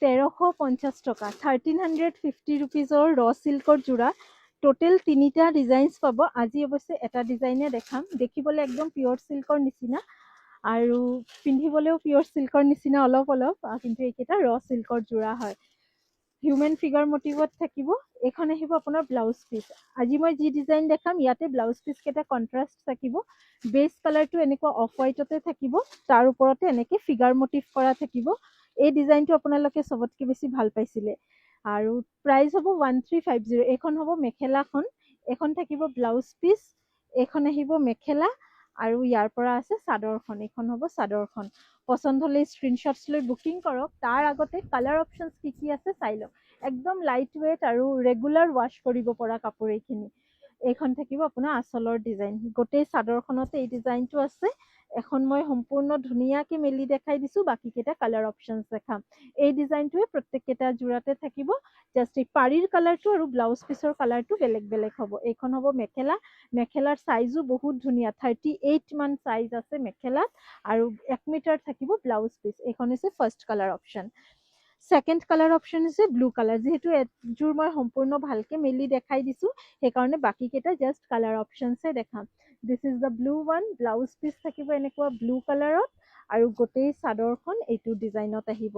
1350 টকা 1350 ৰুপিজৰ ৰ চিল্কৰ যোৰা টোটেল 3টা ডিজাইনছ পাব আজি অৱশ্যে এটা ডিজাইনে দেখাম দেখিবলৈ একদম পিয়ৰ চিল্কৰ নিচিনা আৰু পিন্ধিবলৈও পিয়ৰ চিল্কৰ নিচিনা অলপ কিন্তু এইকেইটা ৰ চিল্কৰ যোৰা হয় হিউমেন ফিগাৰ মটিভত থাকিব এইখন আহিব আপোনাৰ ব্লাউজ পিচ আজি মই যি ডিজাইন দেখাম ইয়াতে ব্লাউজ পিচ কেইটা কন্ট্ৰাষ্ট থাকিব বেছ কালাৰটো এনেকুৱা অফ হোৱাইটতে থাকিব তাৰ ওপৰতে এনেকৈ ফিগাৰ মটিভ কৰা থাকিব এই ডিজাইনটো আপোনালোকে চবতকৈ বেছি ভাল পাইছিলে আৰু প্ৰাইচ হ'ব 1350 এইখন হ'ব মেখেলাখন এখন থাকিব ব্লাউজ পিচ এইখন আহিব মেখেলা আৰু ইয়াৰ পৰা আছে চাদৰখন এইখন হ'ব চাদৰখন পচন্দ হ'লে স্ক্ৰীনশ্বটছ লৈ বুকিং কৰক তাৰ আগতে কালাৰ অপশ্যনছ কি আছে চাই লওক একদম লাইট ৱেইট আৰু ৰেগুলাৰ ৱাশ্ব কৰিব পৰা কাপোৰ এইখিনি এইখন থাকিব আপোনাৰ আঁচলৰ ডিজাইন গোটেই চাদৰখনতে এই ডিজাইনটো আছে এখন মই সম্পূৰ্ণ ধুনীয়াকৈ মেলি দেখাই দিছোঁ বাকীকেইটা কালাৰ অপশ্যনছ দেখাম এই ডিজাইনটোৱে প্ৰত্যেককেইটা যোৰাতে থাকিব জাষ্ট এই পাৰীৰ কালাৰটো আৰু ব্লাউজ পিচৰ কালাৰটো বেলেগ বেলেগ হ'ব এইখন হ'ব মেখেলা মেখেলাৰ চাইজো বহুত ধুনীয়া 38 মান চাইজ আছে মেখেলাত আৰু 1 মিটাৰ থাকিব ব্লাউজ পিচ এইখন হৈছে first colour option second colour option হৈছে ব্লু কালাৰ যিহেতু এযোৰ মই সম্পূৰ্ণ ভালকৈ মেলি দেখাই দিছোঁ সেইকাৰণে বাকীকেইটা জাষ্ট কালাৰ অপশ্যনছে দেখাম this is the blue one blouse piece থাকিব এনেকুৱা ব্লু কালাৰত আৰু গোটেই চাদৰখন এইটো ডিজাইনত আহিব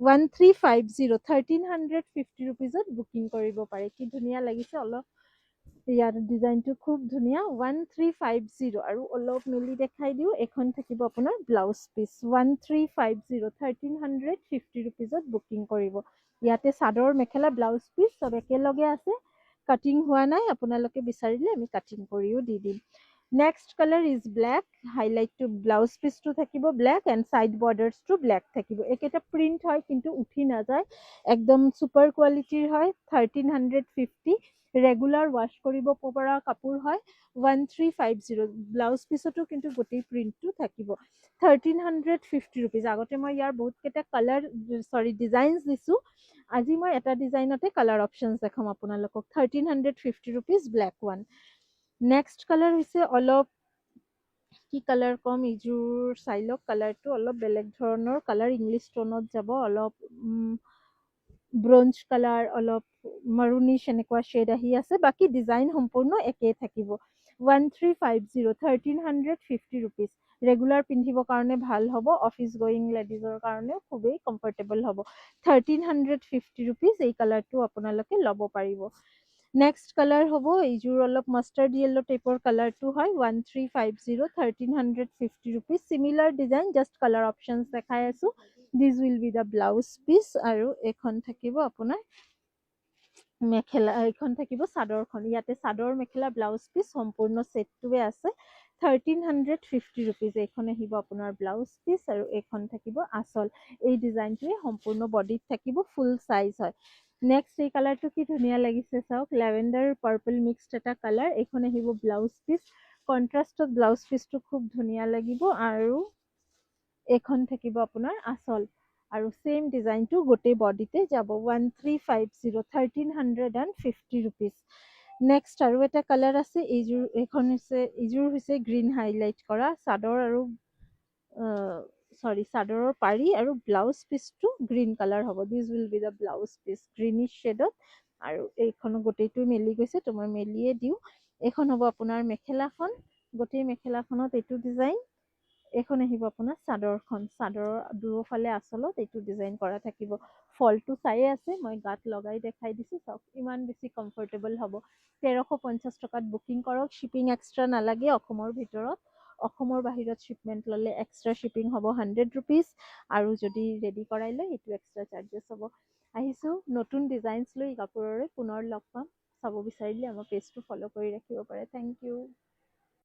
1350 1350 ৰুপিজত বুকিং কৰিব পাৰে কি ধুনীয়া লাগিছে অলপ ইয়াৰ ডিজাইনটো খুব ধুনীয়া 1350 আৰু অলপ মেলি দেখাই দিওঁ এখন থাকিব আপোনাৰ ব্লাউজ পিচ 1350 1350 ৰুপিজত বুকিং কৰিব ইয়াতে চাদৰ মেখেলা ব্লাউজ পিচ চব একেলগে আছে কাটিং হোৱা নাই আপোনালোকে বিচাৰিলে আমি কাটিং কৰিও দি দিম নেক্সট কালাৰ ইজ ব্লেক হাইলাইটটো ব্লাউজ পিচটো থাকিব ব্লেক এণ্ড ছাইড বৰ্ডাৰ্ছটো ব্লেক থাকিব এইকেইটা প্ৰিণ্ট হয় কিন্তু উঠি নাযায় একদম ছুপাৰ কোৱালিটিৰ হয় 1350 ৰেগুলাৰ ৱাশ্ব কৰিব পৰা কাপোৰ হয় 1350 ব্লাউজ পিচতো কিন্তু গোটেই প্ৰিণ্টটো থাকিব 1350 ৰুপিজ আগতে মই ইয়াৰ বহুতকেইটা কালাৰ ডিজাইনছ দিছোঁ আজি মই এটা ডিজাইনতে কালাৰ অপশ্যনছ দেখাম আপোনালোকক 1350 rupees black one next colour হৈছে অলপ কি কালাৰ ক'ম এইযোৰ চাই লওক কালাৰটো অলপ বেলেগ ধৰণৰ কালাৰ ইংলিছ টোনত যাব অলপ ব্ৰঞ্জ কালাৰ অলপ মাৰুনিছ এনেকুৱা শ্বেড আহি আছে বাকী ডিজাইন সম্পূৰ্ণ একেই থাকিব 1350 1350 ৰুপিজ ৰেগুলাৰ পিন্ধিবৰ কাৰণে ভাল হ'ব অফিচ গোয়িং লেডিজৰ কাৰণেও খুবেই কমফৰ্টেবল হ'ব 1350 ৰুপিজ এই কালাৰটো আপোনালোকে ল'ব পাৰিব নেক্সট কালাৰ হ'ব এইযোৰ অলপ মাষ্টাৰ্ড য়েল্লো টাইপৰ কালাৰটো হয় 1350 1350 rupees similar design just colour options দেখাই আছোঁ this will be the blouse piece আৰু এইখন থাকিব আপোনাৰ মেখেলা এইখন থাকিব চাদৰখন ইয়াতে চাদৰ মেখেলা ব্লাউজ পিচ সম্পূৰ্ণ ছেটটোৱে আছে 1350 ৰুপিজ এইখন আহিব আপোনাৰ ব্লাউজ পিচ আৰু এইখন থাকিব আঁচল এই ডিজাইনটোৱে সম্পূৰ্ণ বডিত থাকিব ফুল চাইজ হয় নেক্সট এই কালাৰটো কি ধুনীয়া লাগিছে চাওক লেভেণ্ডাৰ পাৰ্পল মিক্সড এটা কালাৰ এইখন আহিব ব্লাউজ পিচ কণ্ট্ৰাষ্টত ব্লাউজ পিচটো খুব ধুনীয়া লাগিব আৰু এইখন থাকিব আপোনাৰ আঁচল আৰু ছেইম ডিজাইনটো গোটেই বডিতে যাব 1350 1350 ৰুপিজ নেক্সট আৰু এটা কালাৰ আছে এইযোৰ হৈছে গ্ৰীণ হাইলাইট কৰা চাদৰ আৰু চাদৰৰ পাৰি আৰু ব্লাউজ পিচটো গ্ৰীণ কালাৰ হ'ব this will be the blouse piece greenish শ্বেডত আৰু এইখনো গোটেইটো মেলি গৈছে তো মই মেলিয়ে দিওঁ এইখন হ'ব আপোনাৰ মেখেলাখন গোটেই মেখেলাখনত এইটো ডিজাইন এইখন আহিব আপোনাৰ চাদৰখন চাদৰৰ দুয়োফালে আঁচলত এইটো ডিজাইন কৰা থাকিব ফলটো চায়ে আছে মই গাত লগাই দেখাই দিছোঁ চাওক ইমান বেছি কমফৰ্টেবল হ'ব 1350 টকাত বুকিং কৰক শ্বিপিং এক্সট্ৰা নালাগে অসমৰ ভিতৰত অসমৰ বাহিৰত শ্বিপমেণ্ট ল'লে এক্সট্ৰা শ্বিপিং হ'ব 100 ৰুপিজ আৰু যদি ৰেডি কৰাই লয় সেইটো এক্সট্ৰা চাৰ্জেছ হ'ব আহিছোঁ নতুন ডিজাইনছ লৈ কাপোৰৰে পুনৰ লগ পাম চাব বিচাৰিলে আমাৰ পেজটো ফ'ল' কৰি ৰাখিব পাৰে থেংক ইউ